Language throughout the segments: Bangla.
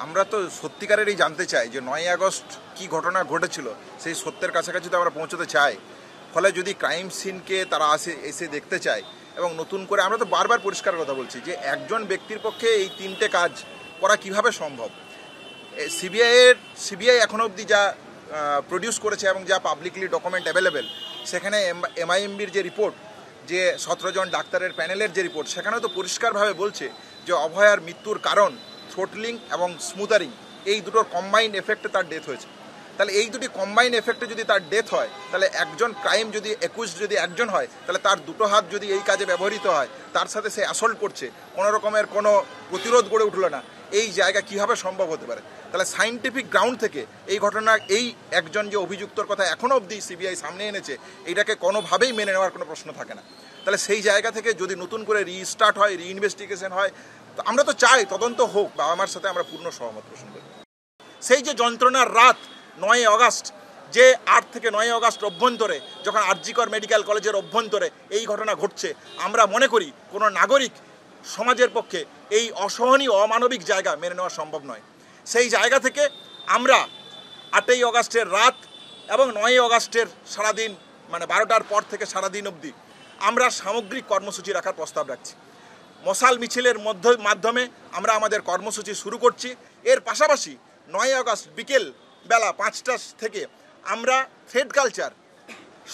আমরা তো সত্যিকারেরই জানতে চাই যে 9ই আগস্ট কি ঘটনা ঘটেছিল, সেই সত্যের কাছাকাছি তো আমরা পৌঁছতে চাই। ফলে যদি ক্রাইম সিনকে তারা এসে দেখতে চায় এবং নতুন করে, আমরা তো বারবার পরিষ্কার কথা বলছি যে একজন ব্যক্তির পক্ষে এই 3টে কাজ করা কিভাবে সম্ভব। সিবিআই এখনও অবধি যা প্রডিউস করেছে এবং যা পাবলিকলি ডকুমেন্ট অ্যাভেলেবেল, সেখানে এমআইএমবির যে রিপোর্ট, যে 17 জন ডাক্তারের প্যানেলের যে রিপোর্ট, সেখানেও তো পরিষ্কারভাবে বলছে যে অভয়ার মৃত্যুর কারণ থ্রোটলিং এবং স্মুদারিং, এই দুটোর কম্বাইন্ড এফেক্টে তার ডেথ হয়েছে। তাহলে এই দুটি কম্বাইন্ড এফেক্টে যদি তার ডেথ হয়, তাহলে একজন ক্রাইম যদি অ্যাকিউজড যদি একজন হয়, তাহলে তার দুটো হাত যদি এই কাজে ব্যবহৃত হয়, তার সাথে সে অ্যাসল্ট করছে, কোনো রকমের কোনো প্রতিরোধ গড়ে উঠল না, এই জায়গা কীভাবে সম্ভব হতে পারে? তাহলে সায়েন্টিফিক গ্রাউন্ড থেকে এই ঘটনা, এই একজন যে অভিযুক্তর কথা এখনও অবধি সিবিআই সামনে এনেছে, এইটাকে কোনোভাবেই মেনে নেওয়ার কোনো প্রশ্ন থাকে না। তাহলে সেই জায়গা থেকে যদি নতুন করে রিস্টার্ট হয়, রিইনভেস্টিগেশন হয়, তো আমরা তো চাই তদন্ত হোক। বাবা মার সাথে আমরা পূর্ণ সহমত পোষণ করি। সেই যে যন্ত্রণার রাত 9ই আগস্ট, যে 8 থেকে 9ই আগস্ট অভ্যন্তরে যখন আরজিকর মেডিকেল কলেজের অভ্যন্তরে এই ঘটনা ঘটছে, আমরা মনে করি কোনো নাগরিক সমাজের পক্ষে এই অসহনীয় অমানবিক জায়গা মেনে নেওয়া সম্ভব নয়। সেই জায়গা থেকে আমরা 8ই আগস্টের রাত এবং 9ই আগস্টের সারাদিন, মানে 12টার পর থেকে সারাদিন অবধি আমরা সামগ্রিক কর্মসূচি রাখার প্রস্তাব রাখছি। মশাল মিছিলের মাধ্যমে আমরা আমাদের কর্মসূচি শুরু করছি। এর পাশাপাশি 9ই আগস্ট বিকেল বেলা 5টা থেকে আমরা থ্রেড কালচার,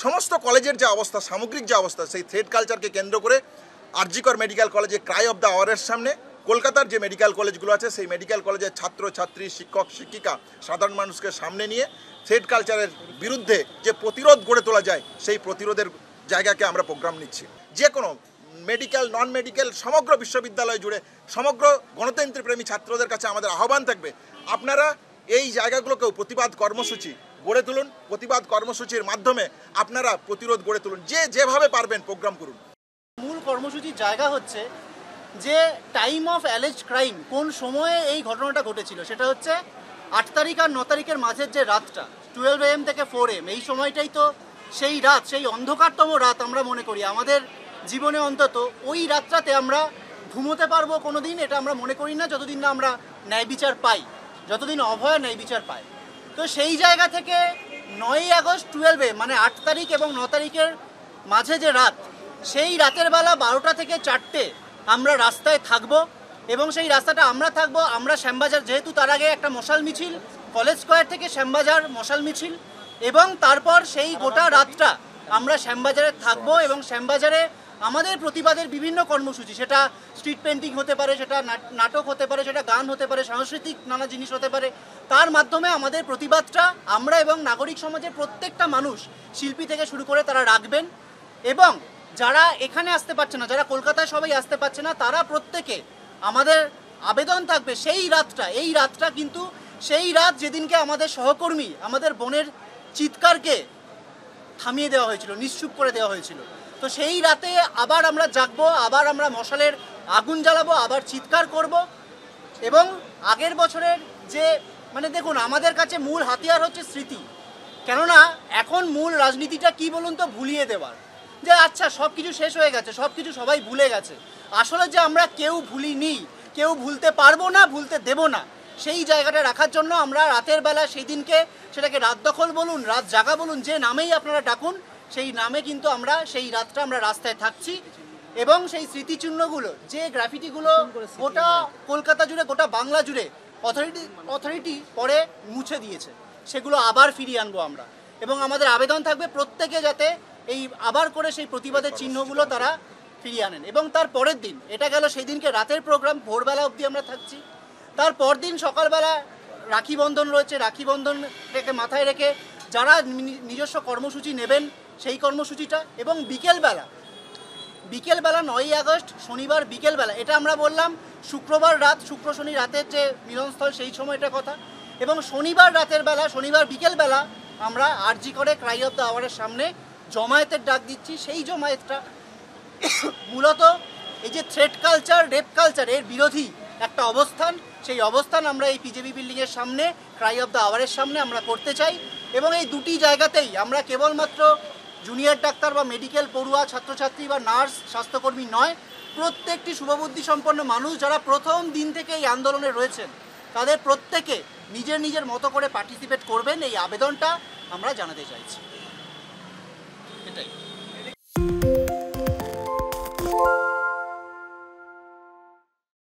সমস্ত কলেজের যে অবস্থা, সামগ্রিক যে অবস্থা, সেই থ্রেড কালচারকে কেন্দ্র করে আরজিকর মেডিকেল কলেজে ক্রাই অফ দ্য আওয়ারের সামনে, কলকাতার যে মেডিকেল কলেজগুলো আছে সেই মেডিকেল কলেজের ছাত্র ছাত্রী, শিক্ষক শিক্ষিকা, সাধারণ মানুষকে সামনে নিয়ে থ্রেড কালচারের বিরুদ্ধে যে প্রতিরোধ গড়ে তোলা যায়, সেই প্রতিরোধের জায়গাকে আমরা প্রোগ্রাম নিচ্ছি। যে কোনো মেডিকেল, নন মেডিকেল, সমগ্র বিশ্ববিদ্যালয় জুড়ে সমগ্র গণতন্ত্র প্রেমী ছাত্রদের কাছে আমাদের আহ্বান থাকবে, আপনারা এই জায়গাগুলোকেও প্রতিবাদ কর্মসূচি গড়ে তুলুন। প্রতিবাদ কর্মসূচির মাধ্যমে আপনারা প্রতিরোধ গড়ে তুলুন, যেভাবে পারবেন প্রোগ্রাম করুন। মূল কর্মসূচির জায়গা হচ্ছে যে টাইম অফ অ্যালেজড ক্রাইম, কোন সময়ে এই ঘটনাটা ঘটেছিল, সেটা হচ্ছে 8 তারিখ আর 9 তারিখের মাঝের যে রাতটা 12 AM থেকে 4 AM, এই সময়টাই তো সেই রাত, সেই অন্ধকারতম রাত আমরা মনে করি আমাদের জীবনে। অন্তত ওই রাতটাতে আমরা ঘুমোতে পারবো কোনো দিন, এটা আমরা মনে করি না যতদিন না আমরা ন্যায় বিচার পাই, যতদিন অভয়া ন্যায় বিচার পায়। তো সেই জায়গা থেকে 9ই আগস্ট 12 AM, মানে 8 তারিখ এবং 9 তারিখের মাঝে যে রাত, সেই রাতের বেলা 12টা থেকে 4টে আমরা রাস্তায় থাকব। এবং সেই রাস্তাটা আমরা থাকবো, আমরা শ্যামবাজার, যেহেতু তার আগে একটা মশাল মিছিল, কলেজ স্কোয়ার থেকে শ্যামবাজার মশাল মিছিল, এবং তারপর সেই গোটা রাতটা আমরা শ্যামবাজারে থাকবো। এবং শ্যামবাজারে আমাদের প্রতিবাদের বিভিন্ন কর্মসূচি, সেটা স্ট্রিট পেন্টিং হতে পারে, সেটা নাটক হতে পারে, সেটা গান হতে পারে, সাংস্কৃতিক নানা জিনিস হতে পারে, তার মাধ্যমে আমাদের প্রতিবাদটা আমরা এবং নাগরিক সমাজের প্রত্যেকটা মানুষ, শিল্পী থেকে শুরু করে, তারা রাখবেন। এবং যারা এখানে আসতে পারছে না, যারা কলকাতায় সবাই আসতে পারছে না, তারা প্রত্যেকে, আমাদের আবেদন থাকবে সেই রাতটা, এই রাতটা কিন্তু সেই রাত যেদিনকে আমাদের সহকর্মী, আমাদের বোনের চিৎকারকে থামিয়ে দেওয়া হয়েছিল, নিশ্চুপ করে দেওয়া হয়েছিল। তো সেই রাতে আবার আমরা জাগবো, আবার আমরা মশালের আগুন জ্বালাবো, আবার চিৎকার করব। এবং আগের বছরের যে, মানে দেখুন, আমাদের কাছে মূল হাতিয়ার হচ্ছে স্মৃতি। কেননা এখন মূল রাজনীতিটা কি বলুন তো, ভুলিয়ে দেওয়ার, যে আচ্ছা সব কিছু শেষ হয়ে গেছে, সব কিছু সবাই ভুলে গেছে। আসলে যে আমরা কেউ ভুলিনি, কেউ ভুলতে পারবো না, ভুলতে দেব না, সেই জায়গাটা রাখার জন্য আমরা রাতের বেলা সেই দিনকে, সেটাকে রাত দখল বলুন, রাত জাগা বলুন, যে নামেই আপনারা ডাকুন, সেই নামে কিন্তু আমরা সেই রাতটা আমরা রাস্তায় থাকছি। এবং সেই স্মৃতিচিহ্নগুলো, যে গ্রাফিটিগুলো গোটা কলকাতা জুড়ে, গোটা বাংলা জুড়ে অথরিটি পরে মুছে দিয়েছে, সেগুলো আবার ফিরিয়ে আনবো আমরা। এবং আমাদের আবেদন থাকবে প্রত্যেকে যাতে এই আবার করে সেই প্রতিবাদের চিহ্নগুলো তারা ফিরিয়ে আনেন। এবং তার পরের দিন, এটা গেল সেই দিনকে রাতের প্রোগ্রাম, ভোরবেলা অবধি আমরা থাকছি। তার পরদিন সকালবেলা রাখি বন্ধন রয়েছে, রাখি বন্ধনটাকে মাথায় রেখে যারা নিজস্ব কর্মসূচি নেবেন সেই কর্মসূচিটা। এবং বিকেলবেলা 9ই আগস্ট শনিবার বিকেলবেলা, এটা আমরা বললাম শুক্রবার রাত, শুক্র শনি রাতের যে মিলনস্থল, সেই সময়টার কথা। এবং শনিবার রাতের বেলা, শনিবার বিকেলবেলা আমরা আরজি করে ক্রাই অফ দ্য আওয়ারের সামনে জমায়েতের ডাক দিচ্ছি। সেই জমায়েতটা মূলত এই যে থ্রেড কালচার, রেপ কালচার, এর বিরোধী একটা অবস্থান, সেই অবস্থান আমরা এই পিজেবি বিল্ডিংয়ের সামনে, ক্রাই অফ দ্য আওয়ারের সামনে আমরা করতে চাই। এবং এই দুটি জায়গাতেই আমরা কেবলমাত্র জুনিয়র ডাক্তার বা মেডিকেল পড়ুয়া, ছাত্রছাত্রী বা নার্স, স্বাস্থ্যকর্মী নয়, প্রত্যেকটি শুভবুদ্ধি সম্পন্ন মানুষ যারা প্রথম দিন থেকে এই আন্দোলনে রয়েছেন, তাদের প্রত্যেকে নিজের নিজের মতো করে পার্টিসিপেট করবেন, এই আবেদনটা আমরা জানাতে চাইছি।